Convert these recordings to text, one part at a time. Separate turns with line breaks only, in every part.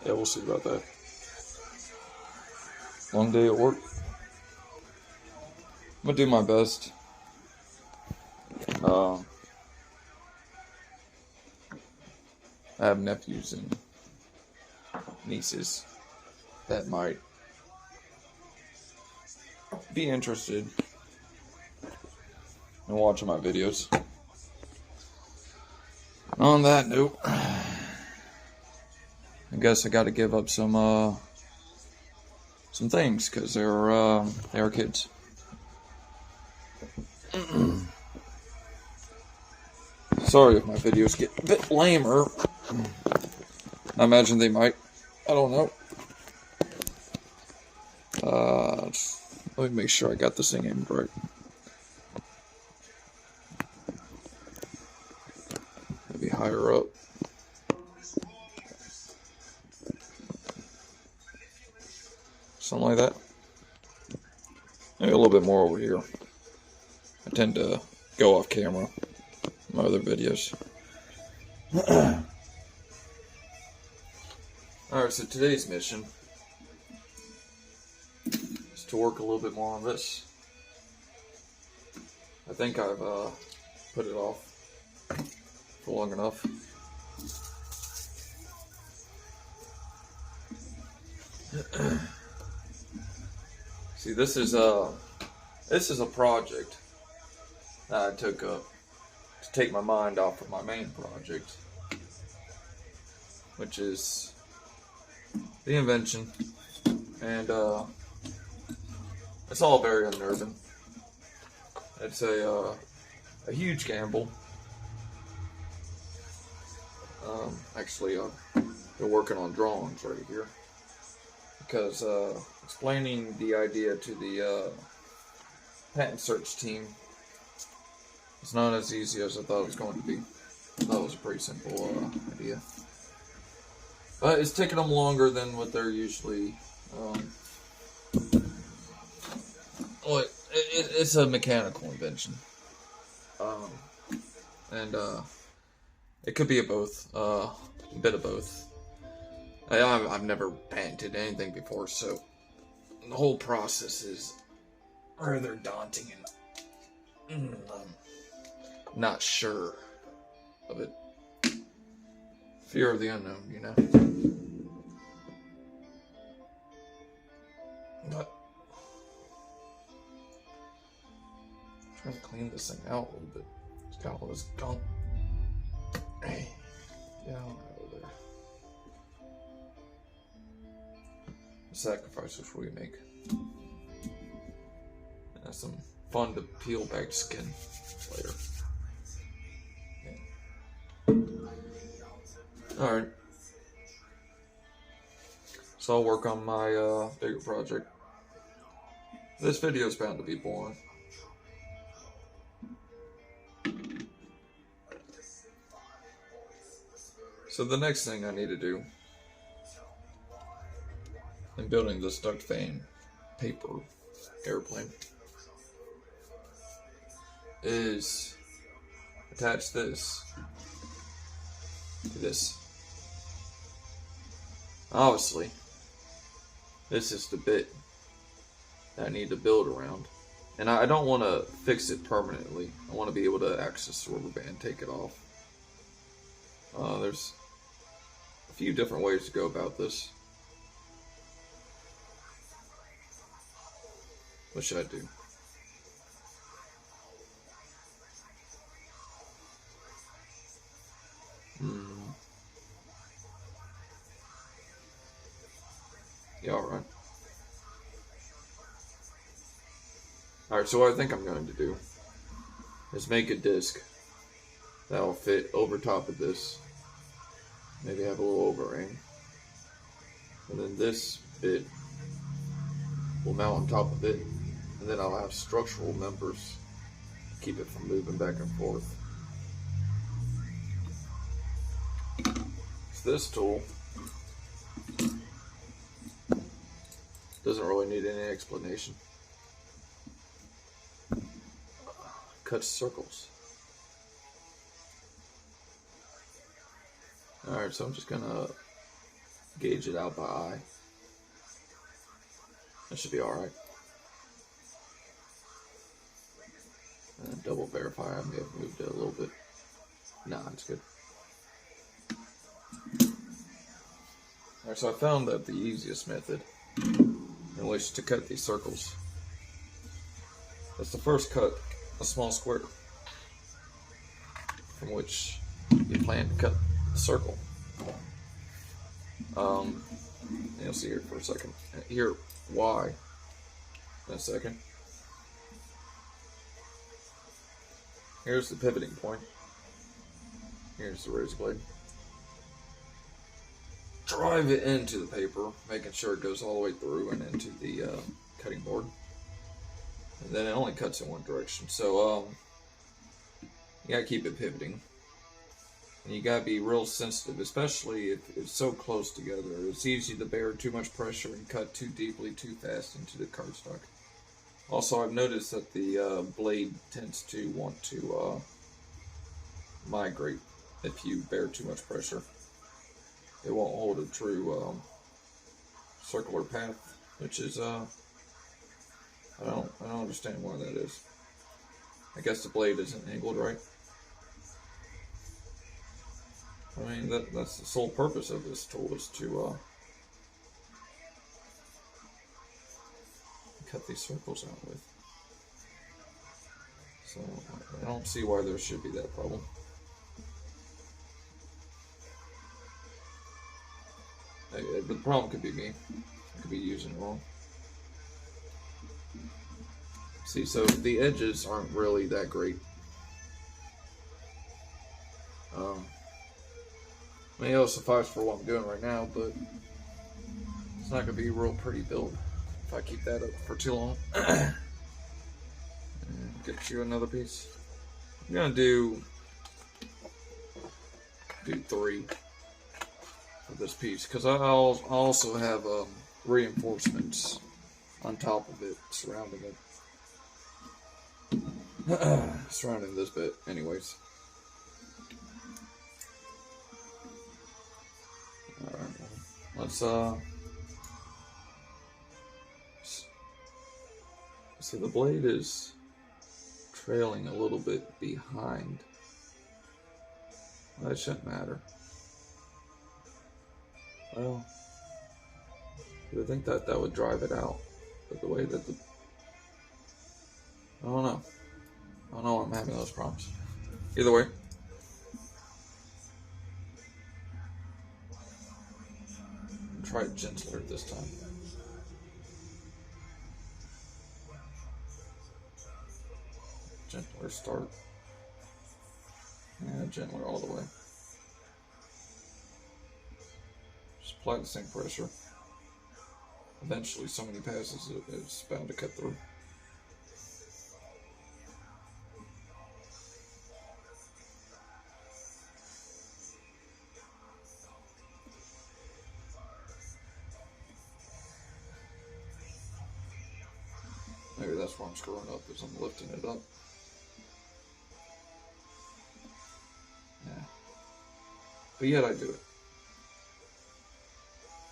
Yeah, we'll see about that. Long day at work. I'm gonna do my best. I have nephews and nieces that might be interested in watching my videos. On that note, I guess I got to give up some things because they are kids. Sorry if my videos get a bit lamer. I imagine they might. I don't know. Let me make sure I got this thing aimed right. Maybe higher up. Something like that. Maybe a little bit more over here. I tend to go off camera in my other videos. Alright, so today's mission is to work a little bit more on this. I think I've put it off for long enough. See, this is a project that I took up to take my mind off of my main project, which is the invention, and it's all very unnerving. It's a huge gamble. Actually, I've been working on drawings right here because explaining the idea to the patent search team is not as easy as I thought it was going to be. I thought it was a pretty simple idea. But it's taking them longer than what they're usually. It's a mechanical invention, and it could be a bit of both. I've never patented anything before, so the whole process is rather daunting, and I'm not sure of it. Fear of the unknown, you know. But I'm trying to clean this thing out a little bit. It's got all this gunk. Hey, get out of there. The sacrifices we make. And that's some fun to peel back skin later. Alright. So I'll work on my bigger project. This video is bound to be boring. So the next thing I need to do in building this duct fan paper airplane is attach this to this. Obviously, this is the bit that I need to build around. And I don't want to fix it permanently. I want to be able to access the rubber band, take it off. There's a few different ways to go about this. What should I do? Yeah, alright. Alright, so what I think I'm going to do is make a disc that'll fit over top of this. Maybe have a little overhang. And then this bit will mount on top of it. And then I'll have structural members to keep it from moving back and forth. So this tool doesn't really need any explanation. Cuts circles. Alright, so I'm just gonna gauge it out by eye. That should be alright. And double verify. I may have moved it a little bit. Nah, it's good. Alright, so I found that the easiest method in which to cut these circles is to first cut a small square from which you plan to cut the circle. You'll see here for a second. Here, Y, in a second. Here's the pivoting point. Here's the razor blade. Drive it into the paper, making sure it goes all the way through and into the cutting board. And then it only cuts in one direction. So, you gotta keep it pivoting. And you gotta be real sensitive, especially if it's so close together. It's easy to bear too much pressure and cut too deeply, too fast into the cardstock. Also, I've noticed that the blade tends to want to migrate if you bear too much pressure. It won't hold a true circular path, which is I don't understand why that is. I guess the blade isn't angled right. I mean, that's the sole purpose of this tool, is to cut these circles out with. So I don't see why there should be that problem. The problem could be me. I could be using it wrong. See, so the edges aren't really that great. I mean, it'll suffice for what I'm doing right now, but it's not going to be a real pretty build if I keep that up for too long. Get you another piece. I'm going to do 3 for this piece, because I also have reinforcements on top of it, surrounding it. Surrounding this bit, anyways. Alright, let's see, the blade is trailing a little bit behind. That shouldn't matter. Well, you would think that would drive it out, but the way that I don't know. I don't know why I'm having those problems. Either way. Try it gentler this time. Gentler start. And gentler all the way. Just apply the same pressure. Eventually, so many passes, it's bound to cut through. Maybe that's why I'm screwing up, is I'm lifting it up. Yeah. But yet I do it.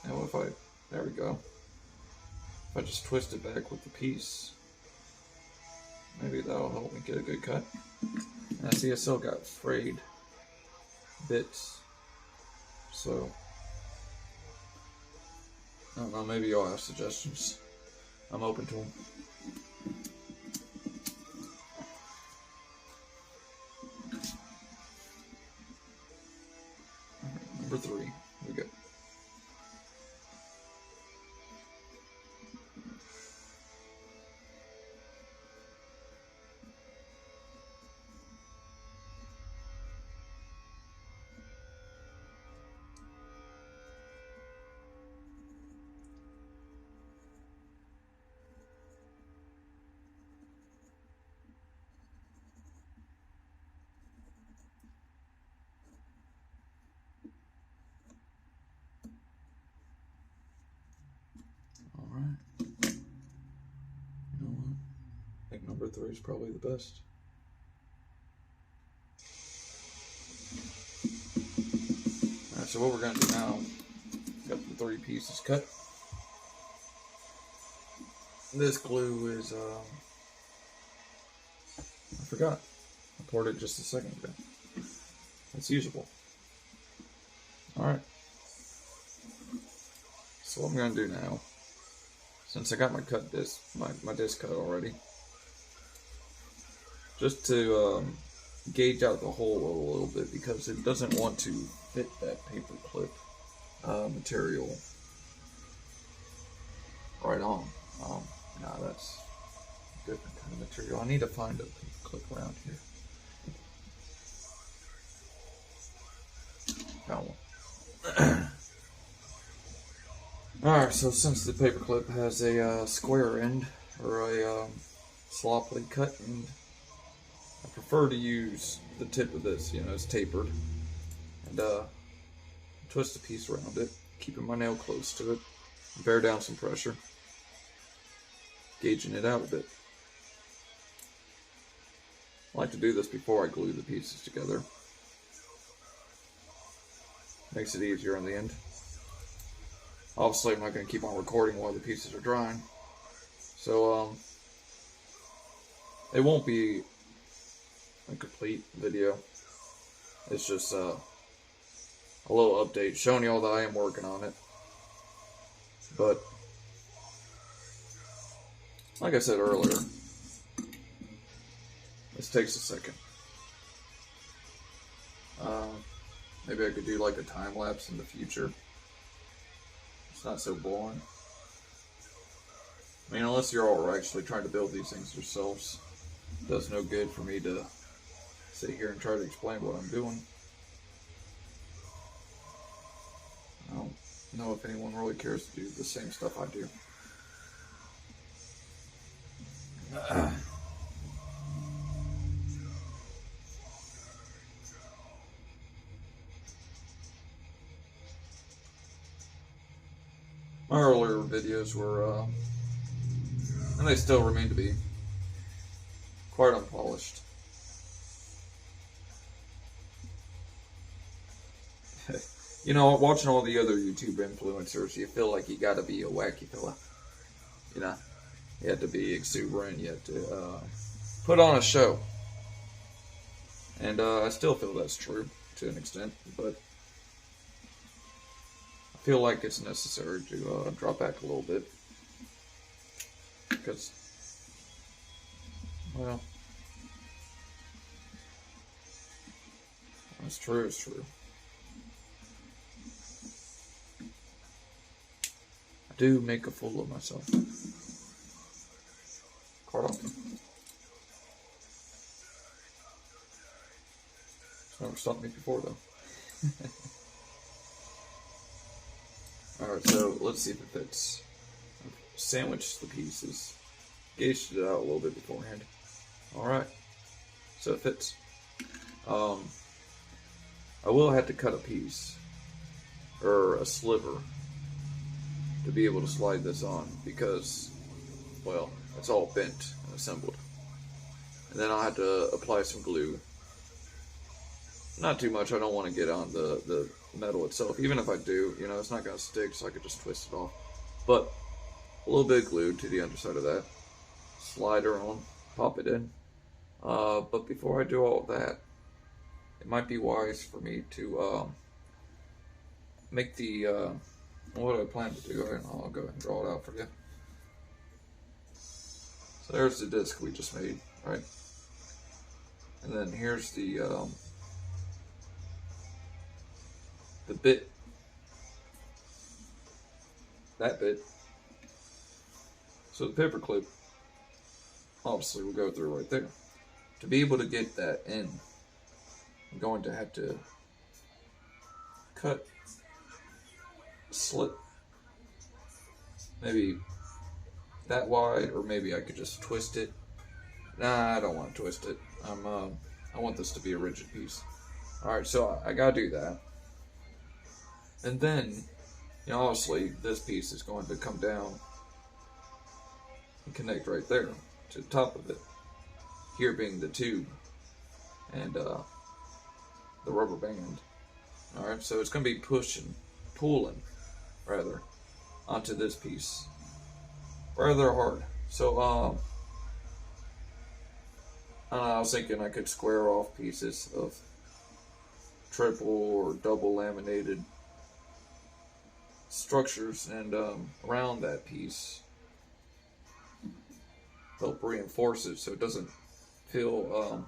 Now there we go. If I just twist it back with the piece, maybe that'll help me get a good cut. And I see I still got frayed bits. So, I don't know, maybe y'all have suggestions. I'm open to them. Number 3, here we go. Number 3 is probably the best. Alright, so what we're going to do now Got the 3 pieces cut. This glue is, I forgot. I poured it just a second ago. It's usable. Alright. So what I'm going to do now, since I got my disc cut already, just to gauge out the hole a little bit, because it doesn't want to fit that paper clip material right on. No, that's a different kind of material. I need to find a paper clip around here. Found one. Alright, so since the paper clip has a square end, or a sloppily cut end, I prefer to use the tip of this, it's tapered, and twist a piece around it, keeping my nail close to it, bear down some pressure, gauging it out a bit. I like to do this before I glue the pieces together. Makes it easier in the end. Obviously, I'm not going to keep on recording while the pieces are drying, so it won't be a complete video. It's just a little update showing y'all that I am working on it. But like I said earlier, this takes a second. Maybe I could do like a time lapse in the future. It's not so boring. I mean, unless you're all actually trying to build these things yourselves, it does no good for me to sit here and try to explain what I'm doing. I don't know if anyone really cares to do the same stuff I do. My earlier videos were, and they still remain to be, quite unpolished. Watching all the other YouTube influencers, you feel like you gotta be a wacky fella. You have to be exuberant, you have to put on a show. And I still feel that's true to an extent, but I feel like it's necessary to drop back a little bit. Because, well, it's true, it's true. I do make a fool of myself. Quite often. It's never stopped me before, though. Alright, so let's see if it fits. I've sandwiched the pieces. Gauged it out a little bit beforehand. Alright. So it fits. I will have to cut a piece. Or a sliver. To be able to slide this on. Because, well, it's all bent and assembled. And then I'll have to apply some glue. Not too much, I don't want to get on the metal itself. Even if I do, it's not going to stick, so I could just twist it off. But a little bit of glue to the underside of that. Slide her on, pop it in. But before I do all of that, it might be wise for me to make the, what I plan to do. I'll go ahead and draw it out for you. So there's the disc we just made, right? And then here's the bit, that bit. So the paper clip, obviously will go through right there. To be able to get that in, I'm going to have to cut a slit, maybe that wide, or maybe I could just twist it. Nah, I don't want to twist it. I want this to be a rigid piece. Alright, so I gotta do that. And then, obviously, this piece is going to come down and connect right there to the top of it. Here being the tube and the rubber band. Alright, so it's going to be pushing, pulling rather, onto this piece. Rather hard. So, I was thinking I could square off pieces of triple or double laminated structures and around that piece help reinforce it so it doesn't feel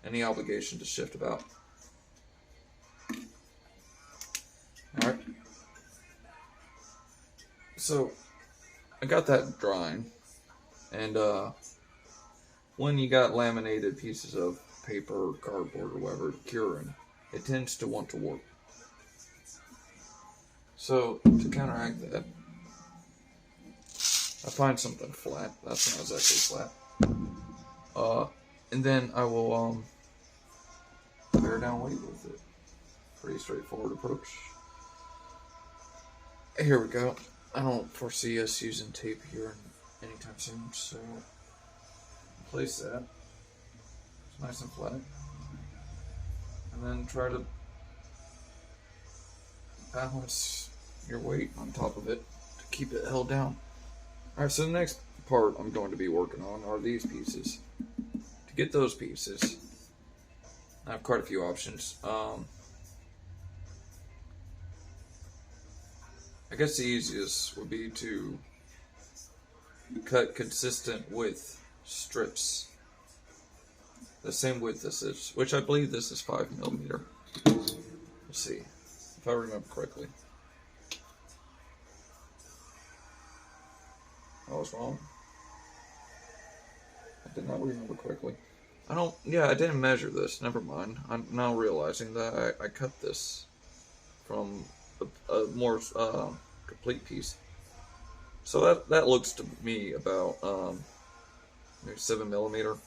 any obligation to shift about. Alright, so I got that drying, and when you got laminated pieces of paper or cardboard or whatever curing, it tends to want to warp. So to counteract that, I find something flat. That's not exactly flat. And then I will bear down weight with it. Pretty straightforward approach. Here we go. I don't foresee us using tape here anytime soon, so place that. It's nice and flat. And then try to balance your weight on top of it to keep it held down. Alright, so the next part I'm going to be working on are these pieces. To get those pieces, I have quite a few options. I guess the easiest would be to cut consistent width strips. The same width this is, which I believe this is 5mm. Let's see, if I remember correctly. I was wrong. I did not remember correctly. I didn't measure this, never mind. I'm now realizing that I cut this from a more complete piece. So that looks to me about maybe 7mm.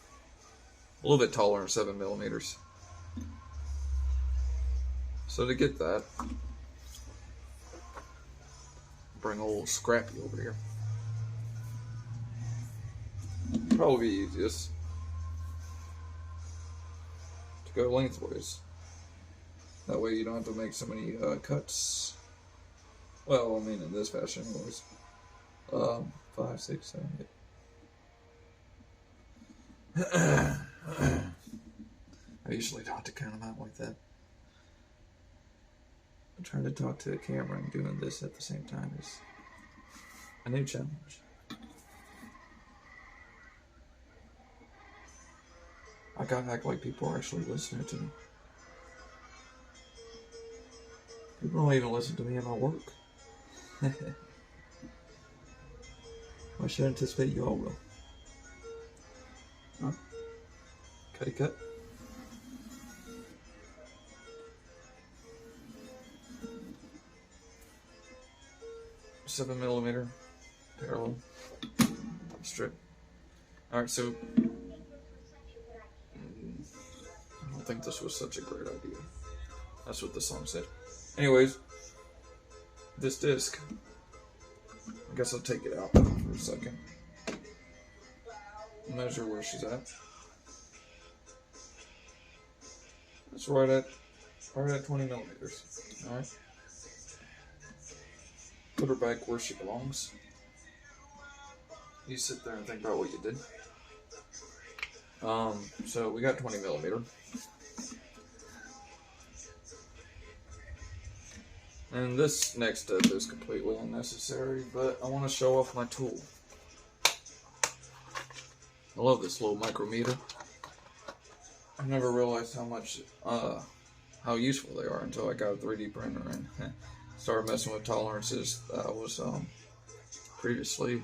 A little bit taller than 7mm. So to get that, bring old Scrappy over here. Probably easiest to go lengthways. That way you don't have to make so many cuts. Well, I mean in this fashion anyways. 5, 6, 7, 8. I usually don't have to count them out like that. I'm trying to talk to the camera and doing this at the same time is a new challenge. I gotta act like people are actually listening to me. People don't even listen to me in my work. I should anticipate you all will. Huh? Cutty cut. $7 millimeter parallel strip. Alright, so I don't think this was such a great idea. That's what the song said. Anyways, this disc, I guess I'll take it out for a second. Measure where she's at. It's right at 20mm. Alright. Put her back where she belongs. You sit there and think about what you did. So we got 20mm. And this next step is completely unnecessary, but I want to show off my tool. I love this little micrometer. I never realized how useful they are until I got a 3D printer and started messing with tolerances that I was previously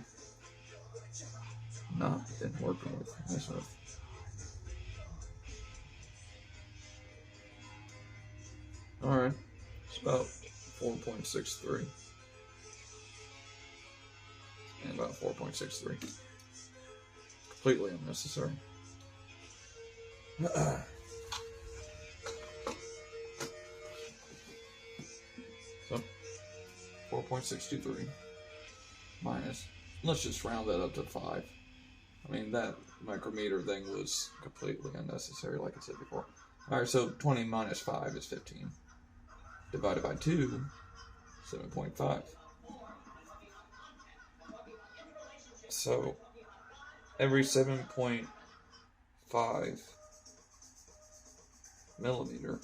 didn't working with. Messing with. All right, it's about 4.63 and about 4.63. Completely unnecessary. So 4.63 minus, let's just round that up to 5. I mean, that micrometer thing was completely unnecessary, like I said before. Alright, so 20 minus 5 is 15. Divided by 2 7.5. So every 7.5 millimeter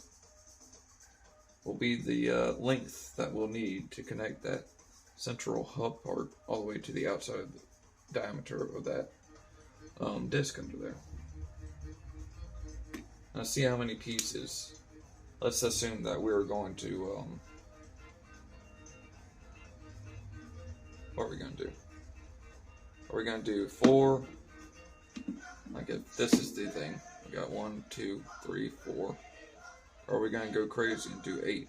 will be the length that we'll need to connect that central hub part all the way to the outside of the diameter of that disc under there. Now see how many pieces. Let's assume that we're going to what are we going to do? Are we going to do 4? Like if this is the thing, we got 1, 2, 3, 4. Or are we going to go crazy and do 8?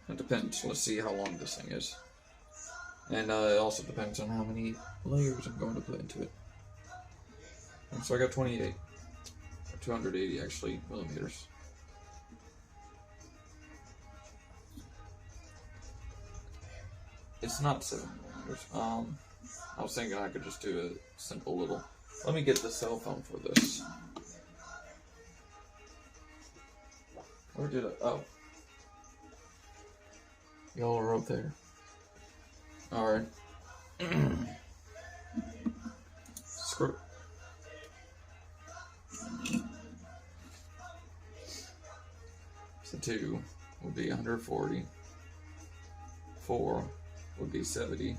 It depends. Let's see how long this thing is. And it also depends on how many layers I'm going to put into it. And so I got 28. Or 280 actually millimeters. It's not 7 millimeters. I was thinking I could just do a simple little. Let me get the cell phone for this. Where did I? Oh. Y'all are up there. Alright. Screw it. So 2 would be 140. 4 would be 70.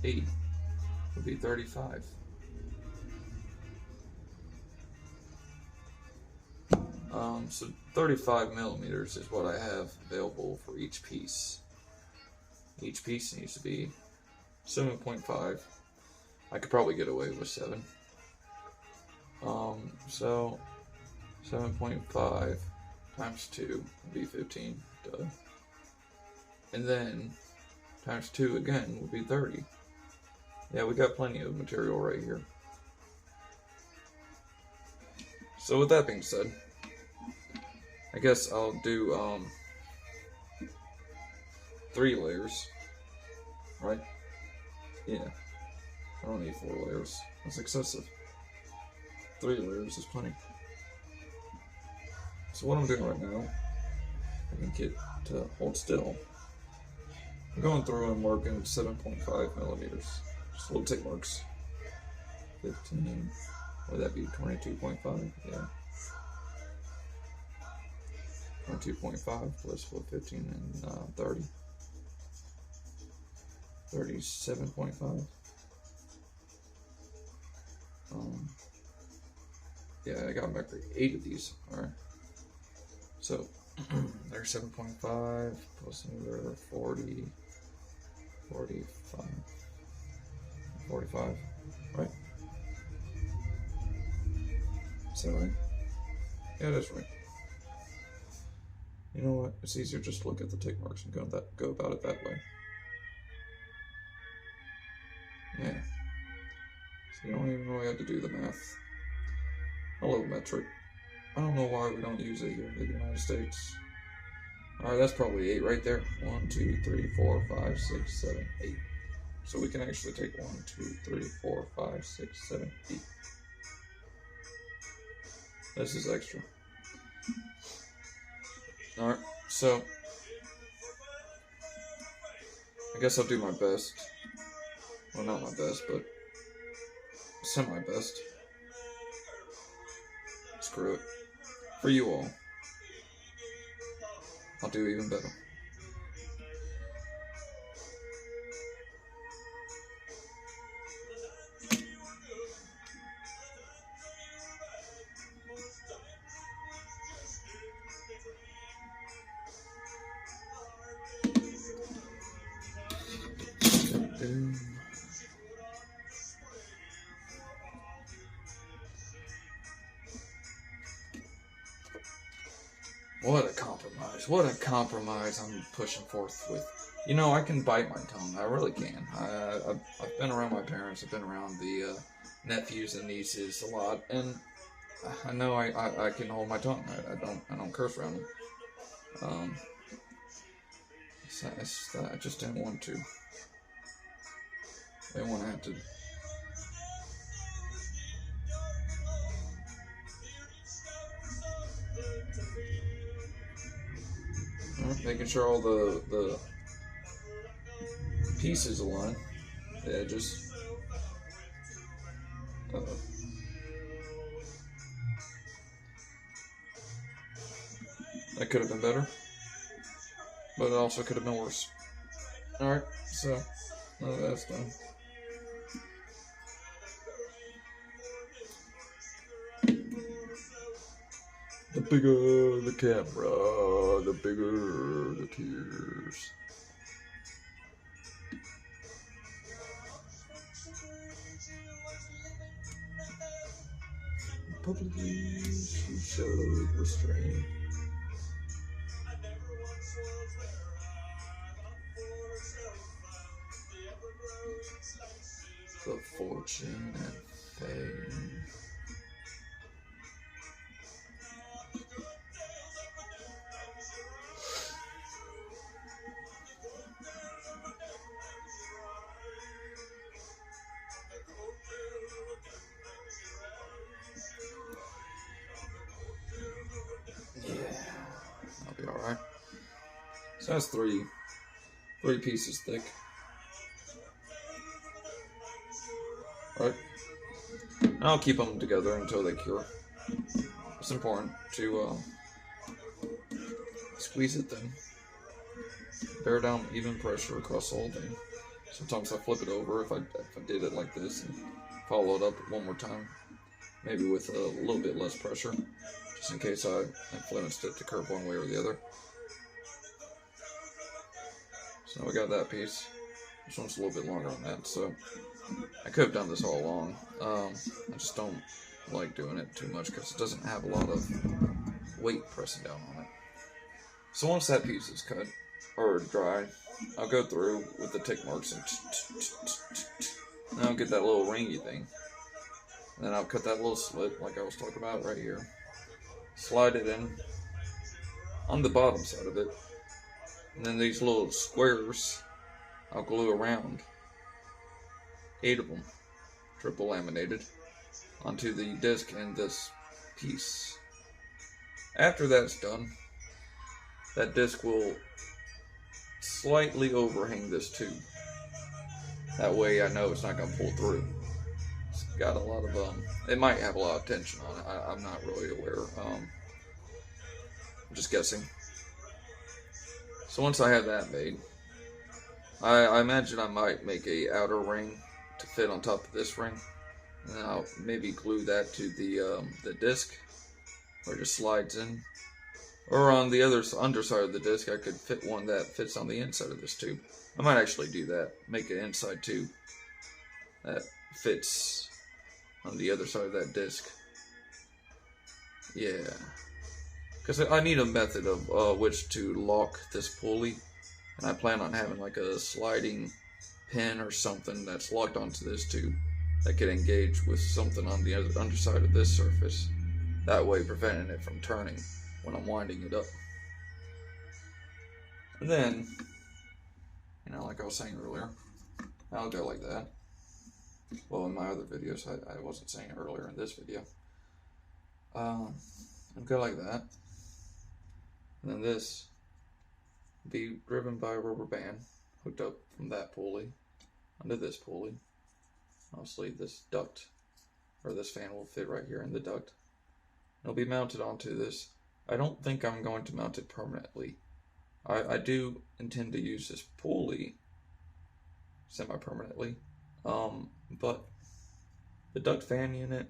8 would be 35. So 35 millimeters is what I have available for each piece. Each piece needs to be 7.5. I could probably get away with 7. So 7.5 times 2 would be 15. Duh. And then times 2 again would be 30. Yeah, we got plenty of material right here. So with that being said, I guess I'll do 3 layers, right? Yeah, I don't need 4 layers. That's excessive. 3 layers is plenty. So what I'm doing right now, I can get to hold still. I'm going through and marking 7.5 millimeters. Just little tick marks. 15. Would that be 22.5? Yeah. 22.5 plus 15 and 30. 37.5. Yeah, I got back 8 of these. Alright. So, there's 7.5 plus another 40, 45, 45, right? Is that right? Yeah, that's right. You know what? It's easier just to look at the tick marks and go about it that way. Yeah. So you don't even really have to do the math. Hello, metric. I don't know why we don't use it here in the United States. Alright, that's probably 8 right there. 1, 2, 3, 4, 5, 6, 7, 8. So we can actually take 1, 2, 3, 4, 5, 6, 7, 8. This is extra. Alright, so I guess I'll do my best. Well, not my best, but semi-best. Screw it. For you all. I'll do even better. What a compromise. What a compromise I'm pushing forth with. You know, I can bite my tongue. I really can. I've been around my parents. I've been around the nephews and nieces a lot. And I know I can hold my tongue. I don't curse around them. I just didn't want to. I didn't want to have to. making sure all the pieces align, the edges. That could have been better, but it also could have been worse. Alright, so that's done. The bigger the camera, the bigger the tears. Publicly she showed restraint. The fortune and fame. Yeah, that'll be alright. So that's three pieces thick. Right? I'll keep them together until they cure. It's important to squeeze it thin. Bear down even pressure across the whole thing. Sometimes I flip it over if I did it like this and follow it up one more time. Maybe with a little bit less pressure. Just in case I influenced it to curve one way or the other. So we got that piece. This one's a little bit longer on that, so I could have done this all along. I just don't like doing it too much because it doesn't have a lot of weight pressing down on it. So once that piece is cut, or dry, I'll go through with the tick marks and I'll get that little ringy thing. And then I'll cut that little slit like I was talking about right here. Slide it in on the bottom side of it. And then these little squares I'll glue around. 8 of them, triple laminated, onto the disc and this piece. After that's done, that disc will slightly overhang this tube. That way I know it's not going to pull through. It's got a lot of, it might have a lot of tension on it. I'm not really aware. I'm just guessing. So once I have that made, I imagine I might make a outer ring to fit on top of this ring, and then I'll maybe glue that to the disc, where it just slides in. Or on the underside of the disc, I could fit one that fits on the inside of this tube. I might actually do that, make an inside tube that fits on the other side of that disc. Yeah, because I need a method of which to lock this pulley, and I plan on having like a sliding pin or something that's locked onto this tube that could engage with something on the underside of this surface, that way preventing it from turning when I'm winding it up. And then, you know, like I was saying earlier, I'll go like that. Well, in my other videos, I wasn't saying it earlier in this video. I'll go like that, and then this will be driven by a rubber band hooked up from that pulley onto this pulley. Obviously this duct, or this fan, will fit right here in the duct. It'll be mounted onto this. I don't think I'm going to mount it permanently. I do intend to use this pulley semi-permanently, but the duct fan unit,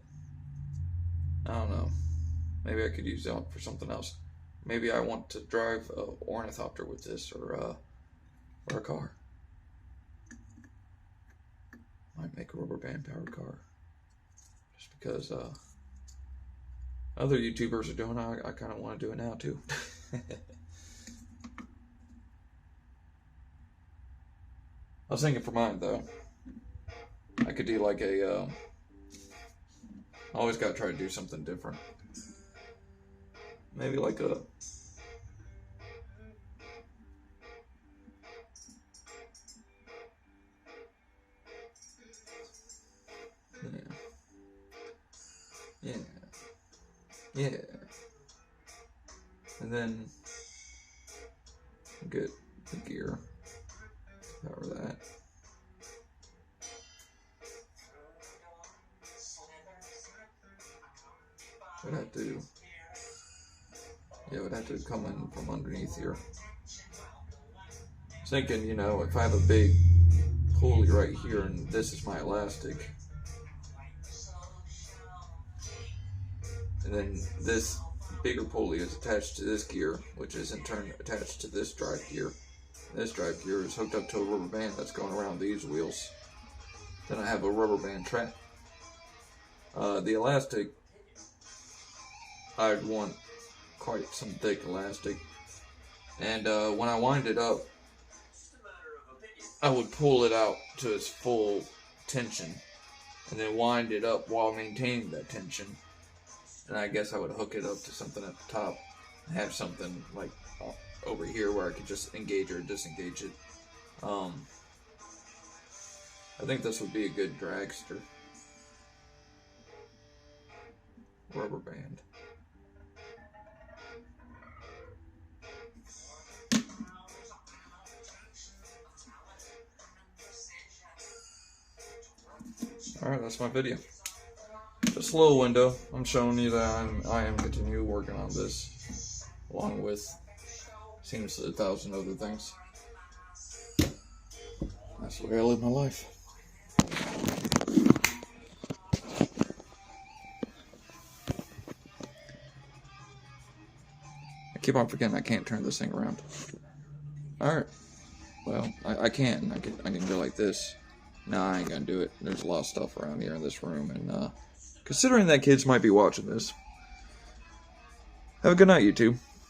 I don't know. Maybe I could use that for something else. Maybe I want to drive an ornithopter with this, or a car. Might make a rubber band powered car. Just because other YouTubers are doing it, I kind of want to do it now too. I was thinking for mine though, I could do like a, I always gotta try to do something different. Maybe like a, yeah, and then get the gear. Power that. Would have to, yeah, would have to come in from underneath here. Thinking, you know, if I have a big pulley right here and this is my elastic, and then this bigger pulley is attached to this gear, which is in turn attached to this drive gear. This drive gear is hooked up to a rubber band that's going around these wheels. Then I have a rubber band track. The elastic, I'd want quite some thick elastic, and when I wind it up, I would pull it out to its full tension, and then wind it up while maintaining that tension. And I guess I would hook it up to something at the top, and have something like over here where I could just engage or disengage it. I think this would be a good dragster. Rubber band. Alright, that's my video. Just a little window. I'm showing you that I am continuing working on this, along with seems 1,000 other things. That's the way I live my life. I keep on forgetting I can't turn this thing around. Alright. Well, I can. I can go like this. No, I ain't gonna do it. There's a lot of stuff around here in this room, and considering that kids might be watching this, have a good night, YouTube.